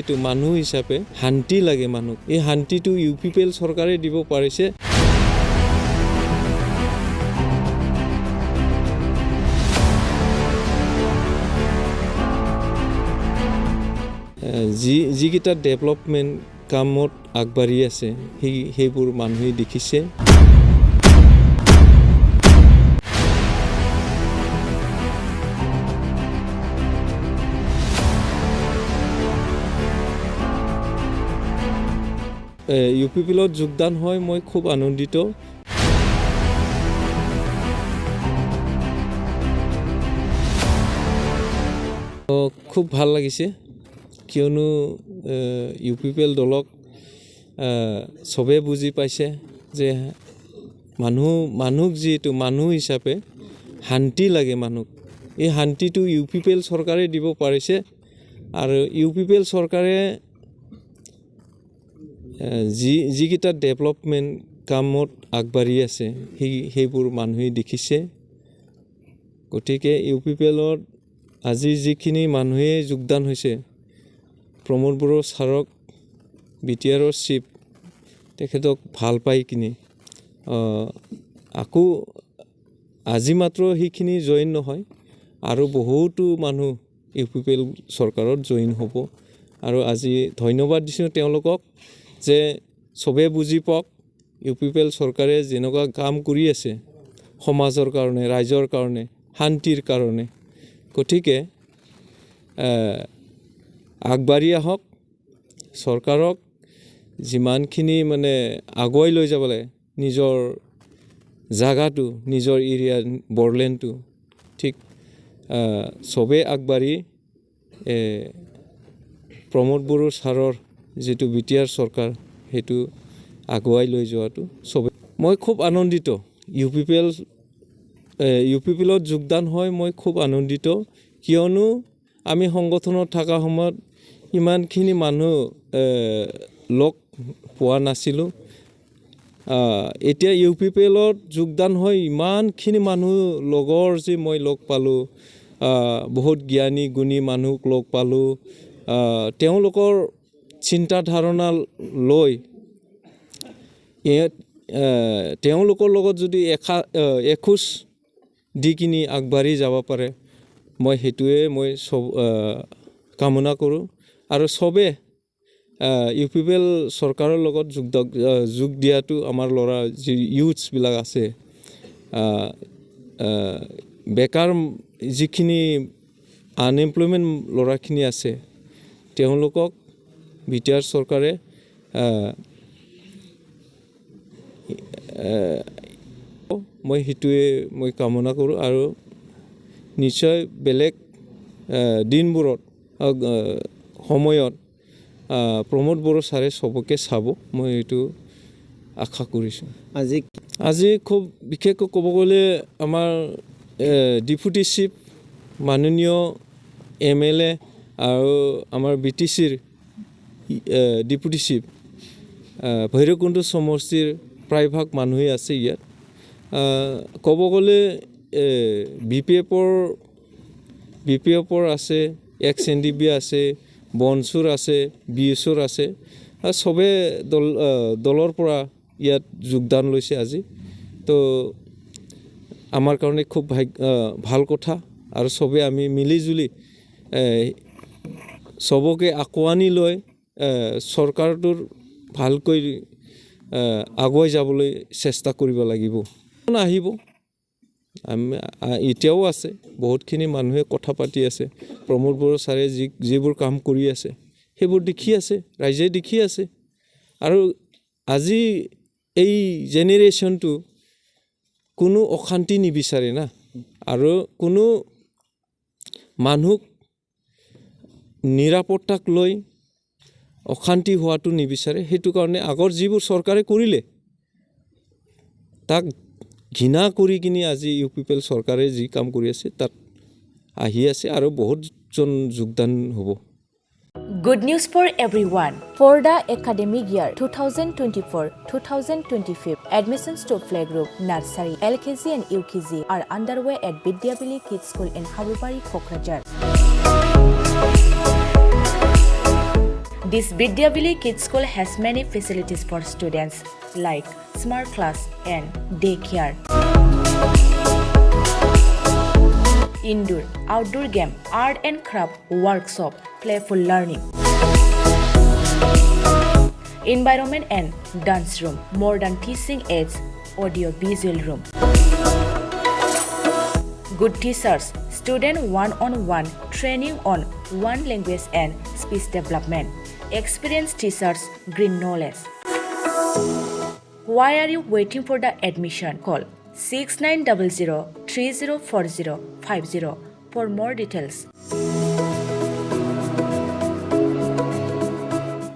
যিটো মানুহ হিচাপে শান্তি লাগে মানুহ এই শান্তিটো UPPL চৰকাৰে দিব পাৰিছে যিকেইটা ডেভেলপমেণ্ট কামত আগবাঢ়ি আছে সেইবোৰ মানুহে দেখিছে UPPLত যোগদান হয় মই খুব আনন্দিত খুব ভাল লাগিছে কিয়নো UPPL দলক সবে বুজি পাইছে যে মানুহক যিটো মানুহ হিচাপে শান্তি লাগে মানুহ এই শান্তিটো UPPL চৰকাৰে দিব পাৰিছে আৰু UPPL চৰকাৰে যিকেইটা ডেভেলপমেণ্ট কামত আগবাঢ়ি আছে সেইবোৰ মানুহে দেখিছে গতিকে UPPLত আজি যিখিনি মানুহে যোগদান হৈছে প্ৰমোদ বড়ো ছাৰক BTRৰ চিফ তেখেতক ভাল পাই কিনি আকৌ আজি মাত্ৰ সেইখিনি জইন নহয় আৰু বহুতো মানুহ UPPL চৰকাৰত জইন হ'ব আৰু আজি ধন্যবাদ দিছোঁ তেওঁলোকক যে সবে বুজি পাওক UPPL চৰকাৰে যেনেকুৱা কাম কৰি আছে সমাজৰ কাৰণে ৰাইজৰ কাৰণে শান্তিৰ কাৰণে গতিকে আগবাঢ়ি আহক চৰকাৰক যিমানখিনি মানে আগুৱাই লৈ যাব লাগে নিজৰ জাগাটো নিজৰ এৰিয়া বৰলেণ্ডটো ঠিক সবে আগবাঢ়ি প্ৰমোদ বড়ো ছাৰৰ যিটো BTR চৰকাৰ সেইটো আগুৱাই লৈ যোৱাটো সবে মই খুব আনন্দিত UPPLত যোগদান হয় মই খুব আনন্দিত কিয়নো আমি সংগঠনত থকা সময়ত ইমানখিনি মানুহ লগ পোৱা নাছিলোঁ এতিয়া UPPLত যোগদান হয় ইমানখিনি মানুহ লগৰ যে মই লগ পালোঁ বহুত জ্ঞানী গুণী মানুহক লগ পালোঁ তেওঁলোকৰ চিন্তা ধাৰণা লৈ তেওঁলোকৰ লগত যদি এখোজ দি কিনি আগবাঢ়ি যাব পাৰে মই সেইটোৱে মই কামনা কৰোঁ আৰু সবে UPPL চৰকাৰৰ লগত যোগ দিয়াটো আমাৰ ল'ৰা যি ইউথছবিলাক আছে বেকাৰ যিখিনি আনএমপ্লয়মেণ্ট ল'ৰাখিনি আছে তেওঁলোকক BTR চৰকাৰে মই সেইটোৱে মই কামনা কৰোঁ আৰু নিশ্চয় বেলেগ দিনবোৰত সময়ত প্ৰমোদ বড়ো ছাৰে সবকে চাব মই এইটো আশা কৰিছোঁ আজি খুব বিশেষকৈ ক'ব গ'লে আমাৰ ডেপুটি চিফ মাননীয় MLA আৰু আমাৰ BTCৰ ডেপুটি চিফ ভৈৰৱকুণ্ড সমষ্টিৰ প্ৰায়ভাগ মানুহেই আছে ইয়াত ক'ব গ'লে BPFৰ আছে XNDB আছে বনচুৰ আছে BSৰ আছে সবে দলৰ পৰা ইয়াত যোগদান লৈছে আজি তো আমাৰ কাৰণে খুব ভাল কথা আৰু সবে আমি মিলিজুলি সবকে আকোৱানি লৈ চৰকাৰটোৰ ভালকৈ আগুৱাই যাবলৈ চেষ্টা কৰিব লাগিব আহিব এতিয়াও আছে বহুতখিনি মানুহে কথা পাতি আছে প্ৰমোদ বড়ো ছাৰে যিবোৰ কাম কৰি আছে সেইবোৰ দেখি আছে ৰাইজে দেখি আছে আৰু আজি এই জেনেৰেশ্যনটো কোনো অশান্তি নিবিচাৰে না আৰু কোনো মানুহক নিৰাপত্তাক লৈ অশান্তি হোৱাটো নিবিচাৰে সেইটো কাৰণে আগৰ যিবোৰ চৰকাৰে কৰিলে তাক ঘৃণা কৰি কিনি আজি UPPL চৰকাৰে যি কাম কৰি আছে তাত আহি আছে আৰু বহুতজন যোগদান হ'ব Good news for everyone. For the academic year 2024-2025, admissions to playgroup, nursery, LKG and UKG are underway at Vidyabili Kids School in Habubari, Kokrajhar. This Vidyavili Kids School has many facilities for students like smart class and daycare, indoor, outdoor game, art and craft workshop, playful learning, environment and dance room, modern teaching aids, audio visual room. Good teachers, student one-on-one training on one language and speech development. Experienced teachers, green knowledge. Why are you waiting for the admission? Call 6900 304050 for more details.